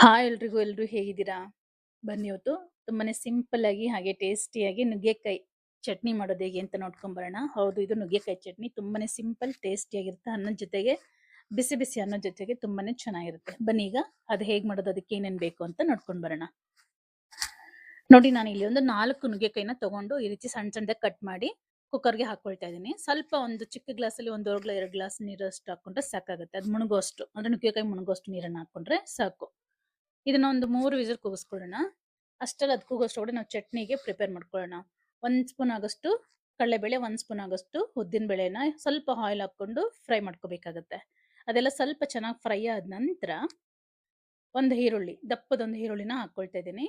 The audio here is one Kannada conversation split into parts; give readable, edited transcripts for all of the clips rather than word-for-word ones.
ಹಾಯ್ ಎಲ್ರಿಗೂ, ಎಲ್ರು ಹೇಗಿದ್ದೀರಾ? ಬನ್ನಿ ಇವತ್ತು ತುಂಬಾನೇ ಸಿಂಪಲ್ ಆಗಿ ಹಾಗೆ ಟೇಸ್ಟಿಯಾಗಿ ನುಗ್ಗೆಕಾಯಿ ಚಟ್ನಿ ಮಾಡೋದು ಹೇಗೆ ಅಂತ ನೋಡ್ಕೊಂಬರೋಣ. ಹೌದು, ಇದು ನುಗ್ಗೆಕಾಯಿ ಚಟ್ನಿ ತುಂಬಾನೇ ಸಿಂಪಲ್ ಟೇಸ್ಟಿಯಾಗಿರುತ್ತೆ. ಅನ್ನದ ಜೊತೆಗೆ ಬಿಸಿ ಬಿಸಿ ಅನ್ನದ ಜೊತೆಗೆ ತುಂಬಾನೇ ಚೆನ್ನಾಗಿರುತ್ತೆ. ಬನ್ನಿ ಈಗ ಅದು ಹೇಗೆ ಮಾಡೋದು, ಅದಕ್ಕೆ ಏನೇನ್ ಬೇಕು ಅಂತ ನೋಡ್ಕೊಂಡ್ ಬರೋಣ. ನೋಡಿ, ನಾನು ಇಲ್ಲಿ ಒಂದು 4 ನುಗ್ಗೆಕಾಯಿನ ತಗೊಂಡು ಈ ರೀತಿ ಸಣ್ಣ ಸಣ್ಣದಾಗಿ ಕಟ್ ಮಾಡಿ ಕುಕ್ಕರ್ಗೆ ಹಾಕೊಳ್ತಾ ಇದ್ದೀನಿ. ಸ್ವಲ್ಪ ಒಂದು ಚಿಕ್ಕ ಗ್ಲಾಸಲ್ಲಿ 2 ಗ್ಲಾಸ್ ನೀರಷ್ಟು ಹಾಕೊಂಡ್ರೆ ಸಾಕಾಗುತ್ತೆ. ಅದು ಮುಳುಗೋಷ್ಟು ಅಂದ್ರೆ ನುಗ್ಗೆಕಾಯಿ ಮುಳುಗೋಷ್ಟು ನೀರನ್ನ ಹಾಕೊಂಡ್ರೆ ಸಾಕು. ಇದನ್ನ ಒಂದು 3 ವಿಸಿಲ್ ಕೂಗಿಸ್ಕೊಳ್ಳೋಣ. ಅಷ್ಟರಲ್ಲಿ ಅದು ಕೂಗೋಷ್ಟ್ರೊಳಗಡೆ ನಾವು ಚಟ್ನಿಗೆ ಪ್ರಿಪೇರ್ ಮಾಡ್ಕೊಳ್ಳೋಣ. 1 ಸ್ಪೂನ್ ಆಗಷ್ಟು ಕಡಲೆಬೇಳೆ, 1 ಸ್ಪೂನ್ ಆಗಷ್ಟು ಉದ್ದಿನ ಬೇಳೆನ ಸ್ವಲ್ಪ ಆಯಿಲ್ ಹಾಕೊಂಡು ಫ್ರೈ ಮಾಡ್ಕೋಬೇಕಾಗತ್ತೆ. ಅದೆಲ್ಲ ಸ್ವಲ್ಪ ಚೆನ್ನಾಗಿ ಫ್ರೈ ಆದ ನಂತರ ಒಂದು ಈರುಳ್ಳಿ, ದಪ್ಪದೊಂದು ಈರುಳ್ಳಿನ ಹಾಕೊಳ್ತಾ ಇದ್ದೀನಿ.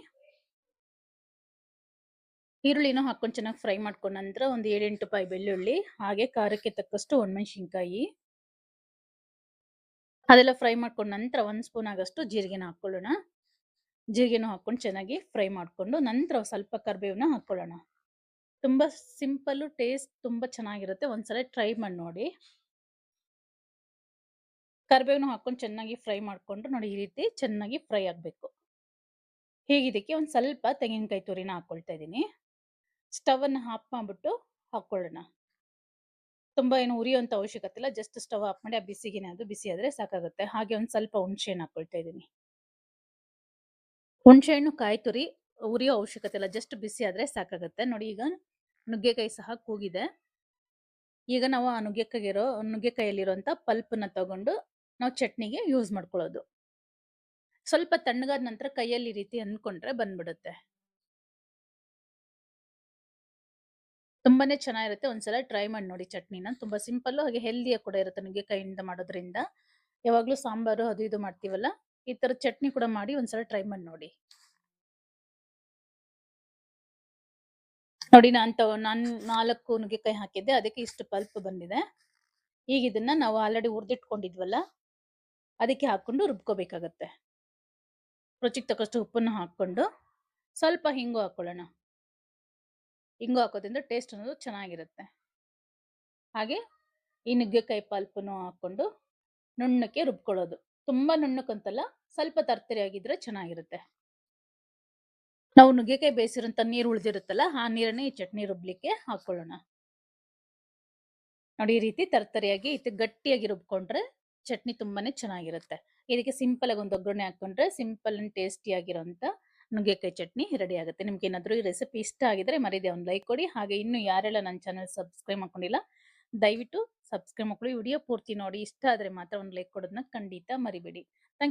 ಈರುಳ್ಳಿನ ಹಾಕೊಂಡು ಚೆನ್ನಾಗಿ ಫ್ರೈ ಮಾಡ್ಕೊಂಡ ನಂತರ ಒಂದು 7-8 ಪಾಯಿ ಬೆಳ್ಳುಳ್ಳಿ, ಹಾಗೆ ಖಾರಕ್ಕೆ ತಕ್ಕಷ್ಟು ಒಣಮೆಣಸಿನ್ಕಾಯಿ ಅದೆಲ್ಲ ಫ್ರೈ ಮಾಡ್ಕೊಂಡ ನಂತರ 1 ಸ್ಪೂನ್ ಆಗಷ್ಟು ಜೀರಿಗೆನ ಹಾಕೊಳ್ಳೋಣ. ಜೀರಿಗೆನೂ ಹಾಕೊಂಡು ಚೆನ್ನಾಗಿ ಫ್ರೈ ಮಾಡ್ಕೊಂಡು ನಂತರ ಸ್ವಲ್ಪ ಕರಿಬೇವನ್ನ ಹಾಕೊಳ್ಳೋಣ. ತುಂಬಾ ಸಿಂಪಲ್, ಟೇಸ್ಟ್ ತುಂಬಾ ಚೆನ್ನಾಗಿರುತ್ತೆ. ಒಂದ್ಸಲ ಟ್ರೈ ಮಾಡಿ ನೋಡಿ. ಕರಿಬೇವನ್ನ ಹಾಕೊಂಡು ಚೆನ್ನಾಗಿ ಫ್ರೈ ಮಾಡ್ಕೊಂಡು ನೋಡಿ, ಈ ರೀತಿ ಚೆನ್ನಾಗಿ ಫ್ರೈ ಆಗ್ಬೇಕು. ಹೀಗೆ ಇದಕ್ಕೆ ಒಂದ್ ಸ್ವಲ್ಪ ತೆಂಗಿನಕಾಯಿ ತುರಿನ ಹಾಕೊಳ್ತಾ ಇದ್ದೀನಿ. ಸ್ಟವ್ ಅನ್ನ ಆಫ್ ಮಾಡ್ಬಿಟ್ಟು ಹಾಕೊಳ್ಳೋಣ. ತುಂಬಾ ಏನು ಉರಿಯುವಂತ ಅವಶ್ಯಕತೆ ಇಲ್ಲ. ಜಸ್ಟ್ ಸ್ಟವ್ ಆಫ್ ಮಾಡಿ ಆ ಬಿಸಿಗೆನೆ ಅದು ಬಿಸಿ ಆದ್ರೆ ಸಾಕಾಗುತ್ತೆ. ಹಾಗೆ ಒಂದ್ ಸ್ವಲ್ಪ ಹುಣಸೆ ಹಣ್ಣು ಹಾಕೊಳ್ತಾ ಇದ್ದೀನಿ. ಹುಣಸೆ ಹಣ್ಣು, ಕಾಯಿ ತುರಿ ಉರಿಯೋ ಅವಶ್ಯಕತೆ ಇಲ್ಲ. ಜಸ್ಟ್ ಬಿಸಿ ಆದ್ರೆ ಸಾಕಾಗುತ್ತೆ. ನೋಡಿ, ಈಗ ನುಗ್ಗೆಕಾಯಿ ಸಹ ಕೂಗಿದೆ. ಈಗ ನಾವು ಆ ನುಗ್ಗೆಕಾಯಲ್ಲಿರುವಂತ ಪಲ್ಪ್ನ ತಗೊಂಡು ನಾವು ಚಟ್ನಿಗೆ ಯೂಸ್ ಮಾಡ್ಕೊಳ್ಳೋದು. ಸ್ವಲ್ಪ ತಣ್ಣಗಾದ ನಂತರ ಕೈಯಲ್ಲಿ ಈ ರೀತಿ ಅಂದ್ಕೊಂಡ್ರೆ ಬಂದ್ಬಿಡುತ್ತೆ. ತುಂಬಾನೇ ಚೆನ್ನಾಗಿರುತ್ತೆ. ಒಂದ್ಸಲ ಟ್ರೈ ಮಾಡಿ ನೋಡಿ ಚಟ್ನಿನ. ತುಂಬಾ ಸಿಂಪಲ್ ಹಾಗೆ ಹೆಲ್ದಿಯ ಕೂಡ ಇರುತ್ತೆ ನುಗ್ಗೆಕಾಯಿಯಿಂದ ಮಾಡೋದ್ರಿಂದ. ಯಾವಾಗ್ಲೂ ಸಾಂಬಾರು ಅದು ಇದು ಮಾಡ್ತೀವಲ್ಲ, ಈ ತರ ಚಟ್ನಿ ಕೂಡ ಮಾಡಿ ಒಂದ್ಸಲ ಟ್ರೈ ಮಾಡಿ ನೋಡಿ. ನೋಡಿ, ನಾನು 4 ನುಗ್ಗೆಕಾಯಿ ಹಾಕಿದ್ದೆ, ಅದಕ್ಕೆ ಇಷ್ಟು ಪಲ್ಪ್ ಬಂದಿದೆ. ಈಗ ಇದನ್ನ ನಾವು ಆಲ್ರೆಡಿ ಹುರಿದಿಟ್ಕೊಂಡಿದ್ವಲ್ಲ, ಅದಕ್ಕೆ ಹಾಕೊಂಡು ರುಬ್ಕೋಬೇಕಾಗತ್ತೆ. ರುಚಿಗೆ ತಕ್ಕಷ್ಟು ಉಪ್ಪನ್ನು ಹಾಕೊಂಡು ಸ್ವಲ್ಪ ಹಿಂಗು ಹಾಕೊಳ್ಳೋಣ. ಹಿಂಗು ಹಾಕೋದ್ರಿಂದ ಟೇಸ್ಟ್ ಅನ್ನೋದು ಚೆನ್ನಾಗಿರುತ್ತೆ. ಹಾಗೆ ಈ ನುಗ್ಗೆಕಾಯಿ ಪಲ್ಪನ್ನು ಹಾಕೊಂಡು ನುಣ್ಣಕ್ಕೆ ರುಬ್ಕೊಳ್ಳೋದು. ತುಂಬಾ ನುಣ್ಣಕ್ಕಂತಲ್ಲ, ಸ್ವಲ್ಪ ತರ್ತರಿಯಾಗಿದ್ರೆ ಚೆನ್ನಾಗಿರುತ್ತೆ. ನಾವು ನುಗ್ಗೆಕಾಯಿ ಬೇಯಿಸಿರೋಂತ ನೀರು ಉಳಿದಿರುತ್ತಲ್ಲ, ಆ ನೀರನ್ನೇ ಈ ಚಟ್ನಿ ರುಬ್ಲಿಕ್ಕೆ ಹಾಕೊಳ್ಳೋಣ. ನೋಡಿ, ಈ ರೀತಿ ತರ್ತರಿಯಾಗಿ ಗಟ್ಟಿಯಾಗಿ ರುಬ್ಕೊಂಡ್ರೆ ಚಟ್ನಿ ತುಂಬಾನೇ ಚೆನ್ನಾಗಿರುತ್ತೆ. ಇದಕ್ಕೆ ಸಿಂಪಲ್ ಆಗಿ ಒಂದು ಒಗ್ಗರಣೆ ಹಾಕೊಂಡ್ರೆ ಸಿಂಪಲ್ ಅಂಡ್ ಟೇಸ್ಟಿ ಆಗಿರೋಂತ ನುಗ್ಗೆಕಾಯಿ ಚಟ್ನಿ ರೆಡಿ ಆಗುತ್ತೆ. ನಿಮ್ಗೆ ಏನಾದ್ರೂ ಈ ರೆಸಿಪಿ ಇಷ್ಟ ಆಗಿದ್ರೆ ಮರೀದೆ ಒಂದು ಲೈಕ್ ಕೊಡಿ. ಹಾಗೆ ಇನ್ನು ಯಾರೆಲ್ಲ ನನ್ನ ಚಾನಲ್ ಸಬ್ಸ್ಕ್ರೈಬ್ ಮಾಡ್ಕೊಂಡಿಲ್ಲ, ದಯವಿಟ್ಟು ಸಬ್ಸ್ಕ್ರೈಬ್ ಮಾಡ್ಕೊಳ್ಳಿ. ವಿಡಿಯೋ ಪೂರ್ತಿ ನೋಡಿ. ಇಷ್ಟ ಆದ್ರೆ ಮಾತ್ರ ಒಂದು ಲೈಕ್ ಕೊಡೋದನ್ನ ಖಂಡಿತ ಮರಿಬೇಡಿ. ಥ್ಯಾಂಕ್